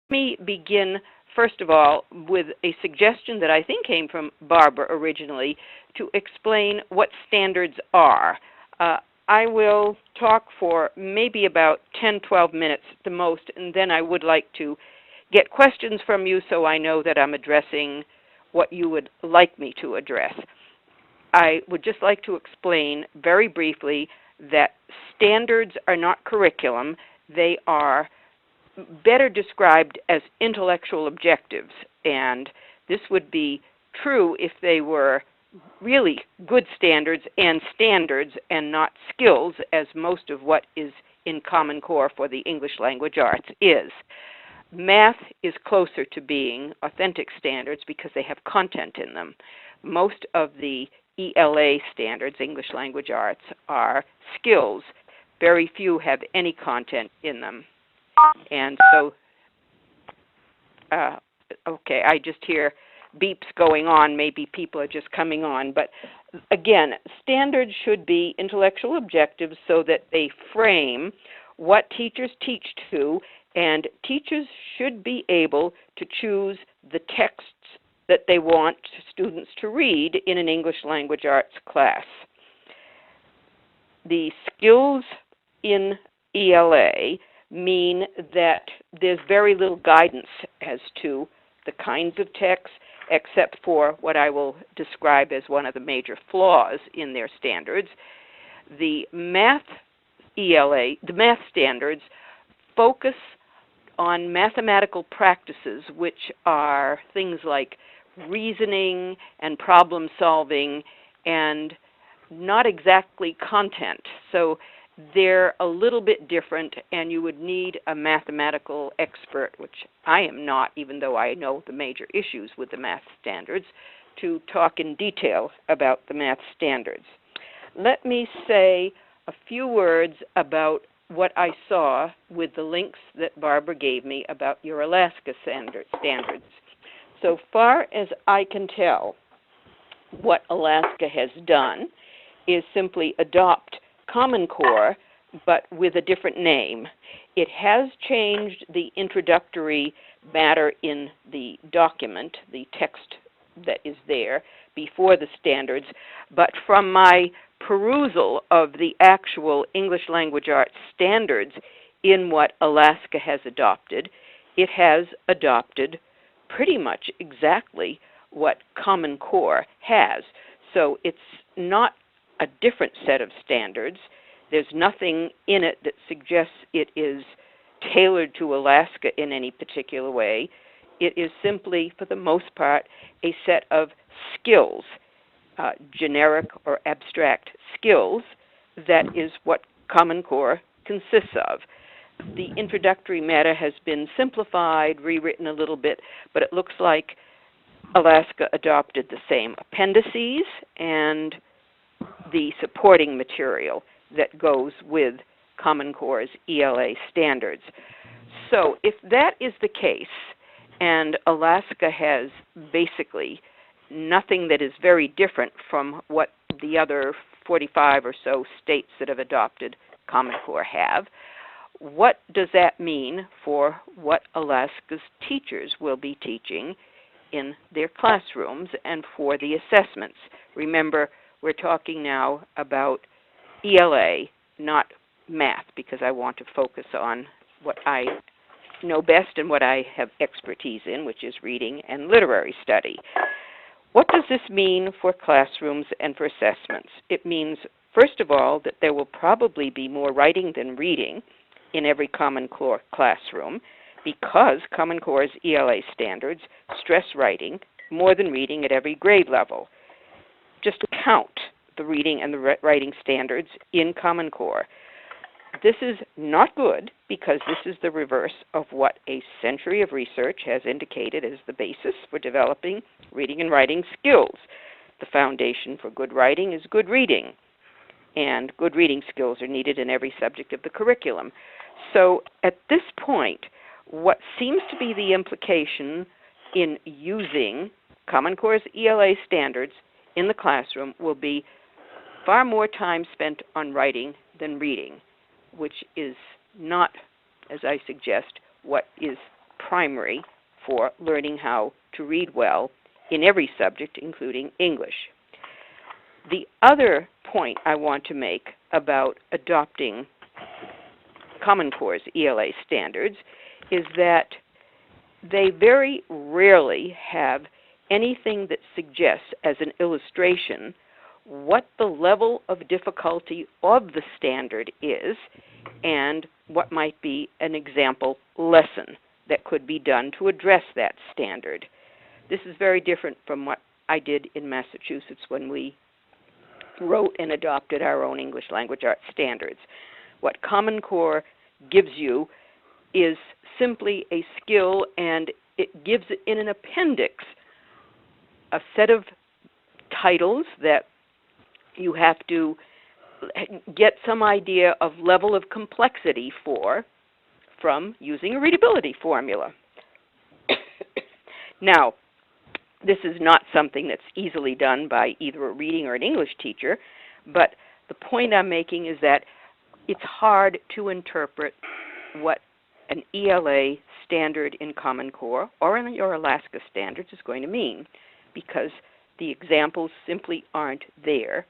me begin, first of all, with a suggestion that I think came from Barbara originally to explain what standards are. I will talk for maybe about 10, 12 minutes at the most, and then I would like to get questions from you so I know that I'm addressing what you would like me to address. I would just like to explain very briefly that standards are not curriculum. They are better described as intellectual objectives, and this would be true if they were really good standards and not skills, as most of what is in Common Core for the English language arts is. Math is closer to being authentic standards because they have content in them. Most of the ELA standards, English language arts, are skills. Very few have any content in them. And so, okay, I just hear beeps going on. Maybe people are just coming on. But again, standards should be intellectual objectives so that they frame what teachers teach to, and teachers should be able to choose the texts that they want students to read in an English language arts class. The skills in ELA mean that there's very little guidance as to the kinds of texts, except for what I will describe as one of the major flaws in their standards. The math ELA, the math standards, focus on mathematical practices, which are things like reasoning and problem solving, and not exactly content. So they're a little bit different, and you would need a mathematical expert, which I am not, even though I know the major issues with the math standards, to talk in detail about the math standards. Let me say a few words about what I saw with the links that Barbara gave me about your Alaska standards. So far as I can tell, what Alaska has done is simply adopt Common Core, but with a different name. It has changed the introductory matter in the document, the text that is there before the standards, but from my perusal of the actual English language arts standards in what Alaska has adopted, it has adopted pretty much exactly what Common Core has. So it's not a different set of standards. There's nothing in it that suggests it is tailored to Alaska in any particular way. It is simply, for the most part, a set of skills, generic or abstract skills. That is what Common Core consists of. The introductory matter has been simplified, rewritten a little bit, but it looks like Alaska adopted the same appendices and the supporting material that goes with Common Core's ELA standards. So if that is the case, and Alaska has basically nothing that is very different from what the other 45 or so states that have adopted Common Core have, what does that mean for what Alaska's teachers will be teaching in their classrooms and for the assessments? Remember, we're talking now about ELA, not math, because I want to focus on what I know best and what I have expertise in, which is reading and literary study. What does this mean for classrooms and for assessments? It means, first of all, that there will probably be more writing than reading in every Common Core classroom, because Common Core's ELA standards stress writing more than reading at every grade level. Just count the reading and the writing standards in Common Core. This is not good, because this is the reverse of what a century of research has indicated as the basis for developing reading and writing skills. The foundation for good writing is good reading, and good reading skills are needed in every subject of the curriculum. So at this point, what seems to be the implication in using Common Core's ELA standards in the classroom will be far more time spent on writing than reading, which is not, as I suggest, what is primary for learning how to read well in every subject, including English. The other point I want to make about adopting Common Core's ELA standards is that they very rarely have anything that suggests as an illustration what the level of difficulty of the standard is and what might be an example lesson that could be done to address that standard. This is very different from what I did in Massachusetts when we wrote and adopted our own English language arts standards. What Common Core gives you is simply a skill, and it gives it in an appendix a set of titles that you have to get some idea of level of complexity for from using a readability formula. Now, this is not something that's easily done by either a reading or an English teacher, but the point I'm making is that it's hard to interpret what an ELA standard in Common Core or in your Alaska standards is going to mean, because the examples simply aren't there,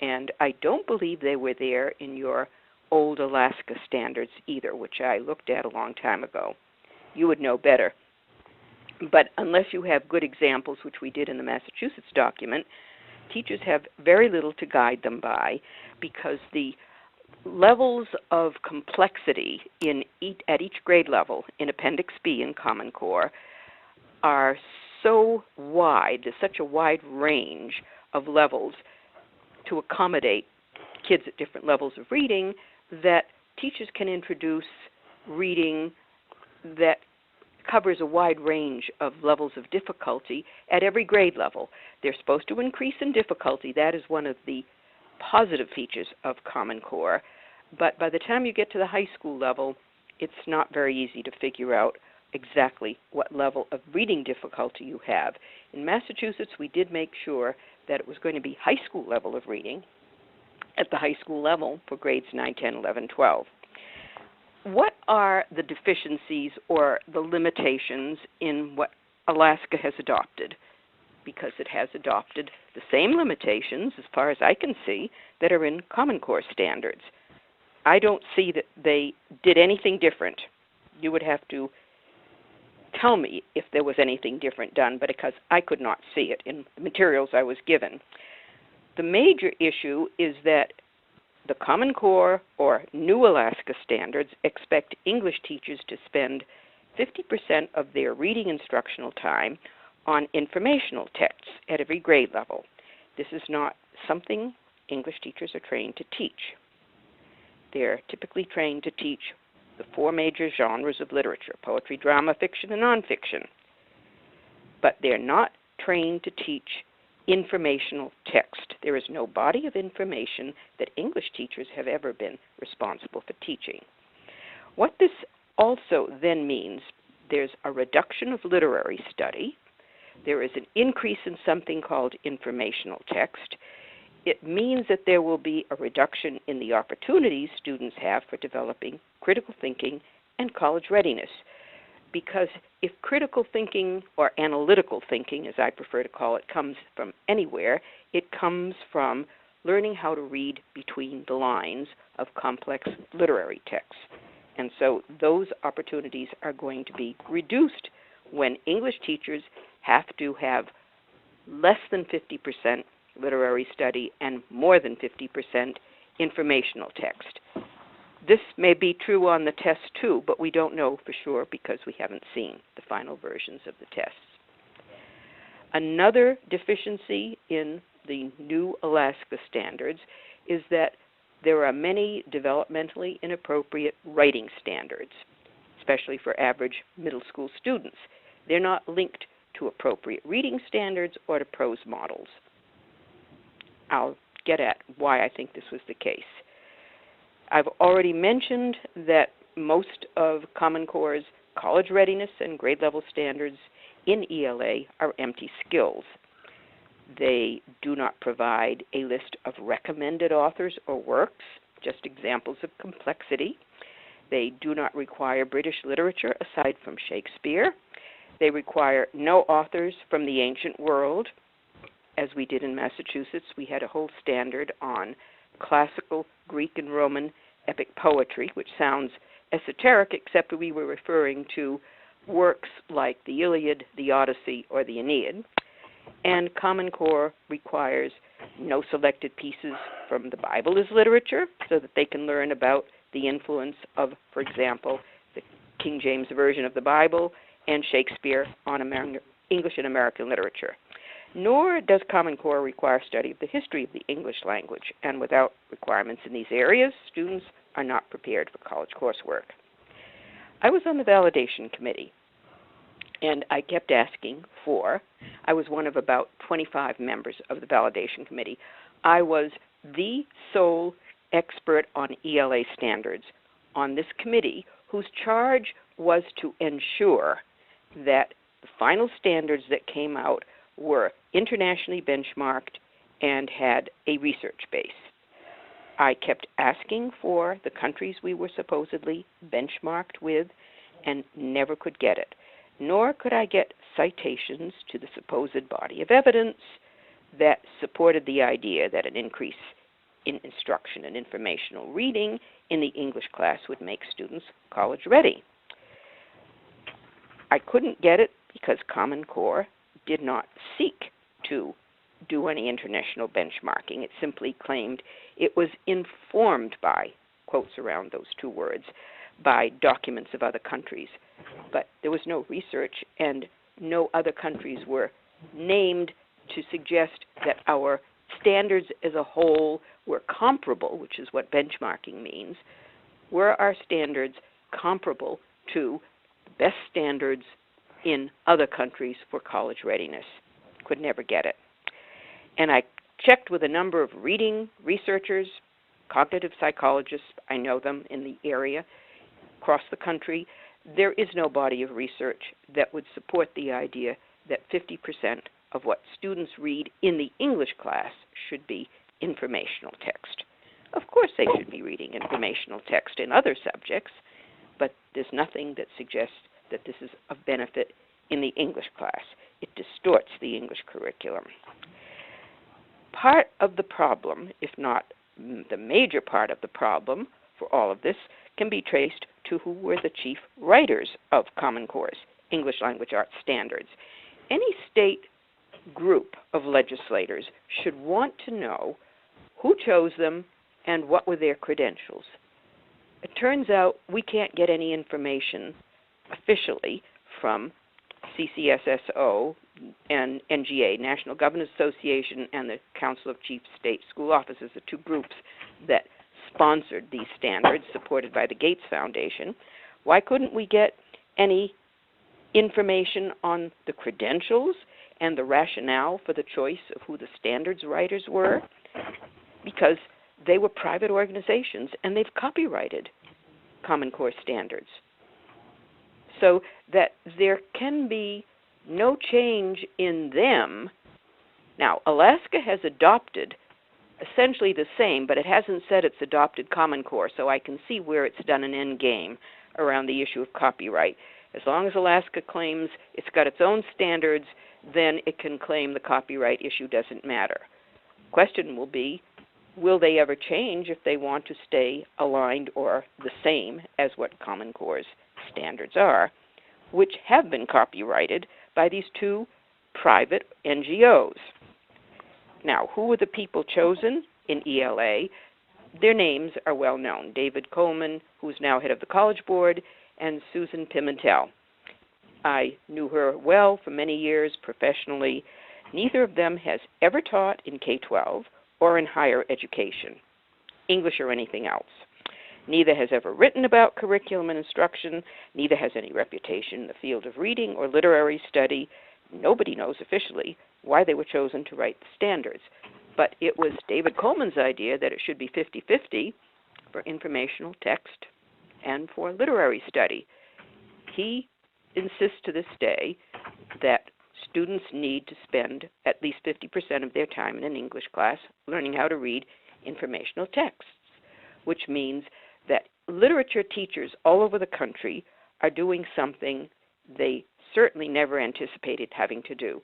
and I don't believe they were there in your old Alaska standards either, which I looked at a long time ago. You would know better. But unless you have good examples, which we did in the Massachusetts document, teachers have very little to guide them by, because the levels of complexity at each grade level in Appendix B in Common Core are so wide, there's such a wide range of levels to accommodate kids at different levels of reading, that teachers can introduce reading that covers a wide range of levels of difficulty at every grade level. They're supposed to increase in difficulty. That is one of the positive features of Common Core. But by the time you get to the high school level, it's not very easy to figure out exactly what level of reading difficulty you have. In Massachusetts, we did make sure that it was going to be high school level of reading at the high school level for grades 9, 10, 11, 12. What are the deficiencies or the limitations in what Alaska has adopted? Because it has adopted the same limitations, as far as I can see, that are in Common Core standards. I don't see that they did anything different. You would have to tell me if there was anything different done, but because I could not see it in the materials I was given. The major issue is that the Common Core or New Alaska standards expect English teachers to spend 50% of their reading instructional time on informational texts at every grade level. This is not something English teachers are trained to teach. They're typically trained to teach the four major genres of literature: poetry, drama, fiction, and nonfiction. But they're not trained to teach informational text. There is no body of information that English teachers have ever been responsible for teaching. What this also then means, there's a reduction of literary study. There is an increase in something called informational text. It means that there will be a reduction in the opportunities students have for developing critical thinking and college readiness. Because if critical thinking, or analytical thinking, as I prefer to call it, comes from anywhere, it comes from learning how to read between the lines of complex literary texts. And so those opportunities are going to be reduced when English teachers have to have less than 50% literary study and more than 50% informational text. This may be true on the test too, but we don't know for sure because we haven't seen the final versions of the tests. Another deficiency in the new Alaska standards is that there are many developmentally inappropriate writing standards, especially for average middle school students. They're not linked to appropriate reading standards or to prose models. I'll get at why I think this was the case. I've already mentioned that most of Common Core's college readiness and grade level standards in ELA are empty skills. They do not provide a list of recommended authors or works, just examples of complexity. They do not require British literature aside from Shakespeare. They require no authors from the ancient world. As we did in Massachusetts, we had a whole standard on classical Greek and Roman epic poetry, which sounds esoteric, except we were referring to works like the Iliad, the Odyssey, or the Aeneid. And Common Core requires no selected pieces from the Bible as literature, so that they can learn about the influence of, for example, the King James Version of the Bible and Shakespeare on English and American literature. Nor does Common Core require study of the history of the English language, and without requirements in these areas, students are not prepared for college coursework. I was on the validation committee, and I kept asking for, I was one of about 25 members of the validation committee. I was the sole expert on ELA standards on this committee, whose charge was to ensure that the final standards that came out were internationally benchmarked and had a research base. I kept asking for the countries we were supposedly benchmarked with and never could get it. Nor could I get citations to the supposed body of evidence that supported the idea that an increase in instruction and informational reading in the English class would make students college ready. I couldn't get it because Common Core did not seek to do any international benchmarking. It simply claimed it was informed by, quotes around those two words, by documents of other countries. But there was no research, and no other countries were named to suggest that our standards as a whole were comparable, which is what benchmarking means. Were our standards comparable to the best standards in other countries for college readiness? Could never get it. And I checked with a number of reading researchers, cognitive psychologists, I know them in the area, across the country. There is no body of research that would support the idea that 50% of what students read in the English class should be informational text. Of course they should be reading informational text in other subjects, but there's nothing that suggests that this is of benefit in the English class. It distorts the English curriculum. Part of the problem, if not the major part of the problem for all of this, can be traced to who were the chief writers of Common Core's English Language Arts standards. Any state group of legislators should want to know who chose them and what were their credentials. It turns out we can't get any information officially from CCSSO and NGA, National Governors Association, and the Council of Chief State School Officers, the two groups that sponsored these standards, supported by the Gates Foundation. Why couldn't we get any information on the credentials and the rationale for the choice of who the standards writers were? Because they were private organizations and they've copyrighted Common Core standards. So that there can be no change in them. Now, Alaska has adopted essentially the same, but it hasn't said it's adopted Common Core, so I can see where it's done an end game around the issue of copyright. As long as Alaska claims it's got its own standards, then it can claim the copyright issue doesn't matter. Question will be, will they ever change if they want to stay aligned or the same as what Common Core's standards are, which have been copyrighted by these two private NGOs. Now, who were the people chosen in ELA? Their names are well known. David Coleman, who's now head of the College Board, and Susan Pimentel. I knew her well for many years professionally. Neither of them has ever taught in K-12 or in higher education, English or anything else. Neither has ever written about curriculum and instruction. Neither has any reputation in the field of reading or literary study. Nobody knows officially why they were chosen to write the standards. But it was David Coleman's idea that it should be 50-50 for informational text and for literary study. He insists to this day that students need to spend at least 50% of their time in an English class learning how to read informational texts, which means that literature teachers all over the country are doing something they certainly never anticipated having to do.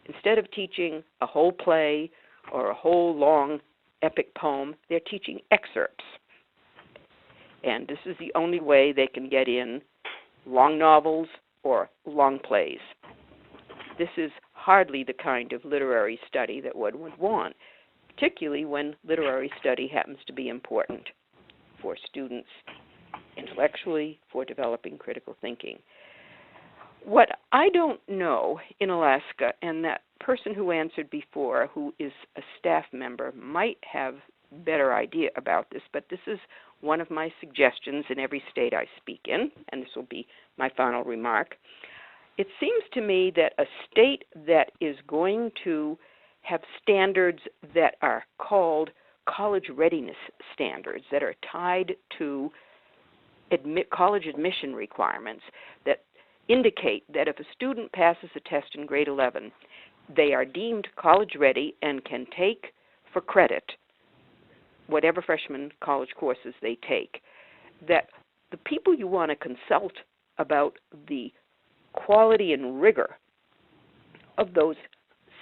Instead of teaching a whole play or a whole long epic poem, they're teaching excerpts. And this is the only way they can get in long novels or long plays. This is hardly the kind of literary study that one would want, particularly when literary study happens to be important for students intellectually, for developing critical thinking. What I don't know in Alaska, and that person who answered before, who is a staff member, might have better idea about this, but this is one of my suggestions in every state I speak in, and this will be my final remark. It seems to me that a state that is going to have standards that are called college readiness standards, that are tied to college admission requirements, that indicate that if a student passes a test in grade 11, they are deemed college ready and can take for credit whatever freshman college courses they take, that the people you want to consult about the quality and rigor of those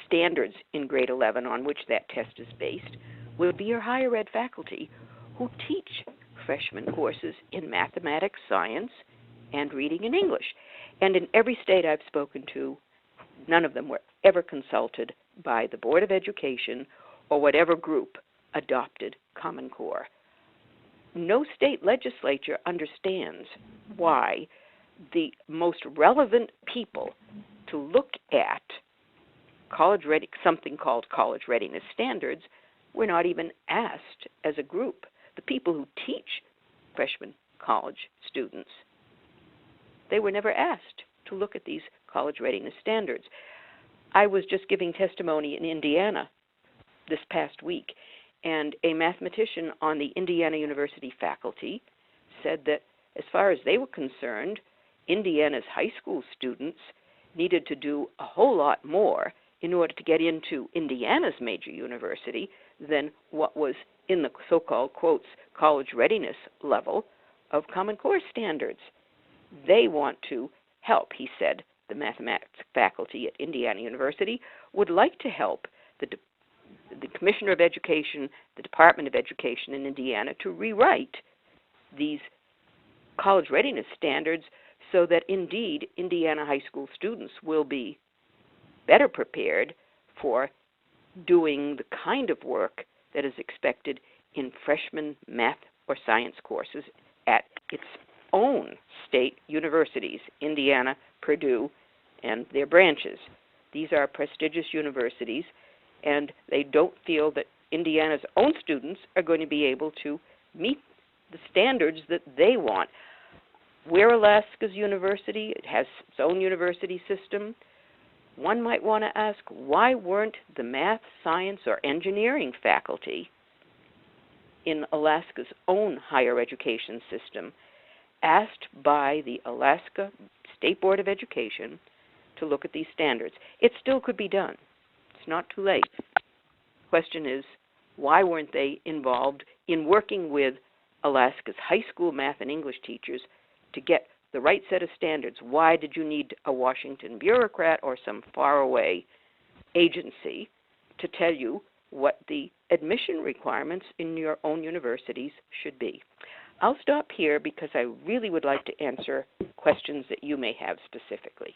standards in grade 11 on which that test is based will be your higher ed faculty who teach freshman courses in mathematics, science, and reading and English. And in every state I've spoken to, none of them were ever consulted by the Board of Education or whatever group adopted Common Core. No state legislature understands why the most relevant people to look at something called college readiness standards were not even asked as a group. The people who teach freshman college students, they were never asked to look at these college readiness standards. I was just giving testimony in Indiana this past week, and a mathematician on the Indiana University faculty said that as far as they were concerned, Indiana's high school students needed to do a whole lot more in order to get into Indiana's major university than what was in the so-called, quotes, college readiness level of Common Core standards. They want to help, he said. The mathematics faculty at Indiana University would like to help the Commissioner of Education, the Department of Education in Indiana, to rewrite these college readiness standards so that indeed Indiana high school students will be better prepared for doing the kind of work that is expected in freshman math or science courses at its own state universities, Indiana, Purdue, and their branches. These are prestigious universities, and they don't feel that Indiana's own students are going to be able to meet the standards that they want. We're Alaska's university. It has its own university system. One might want to ask, why weren't the math, science, or engineering faculty in Alaska's own higher education system asked by the Alaska State Board of Education to look at these standards? It still could be done. It's not too late. The question is, why weren't they involved in working with Alaska's high school math and English teachers to get the right set of standards? Why did you need a Washington bureaucrat or some faraway agency to tell you what the admission requirements in your own universities should be? I'll stop here because I really would like to answer questions that you may have specifically.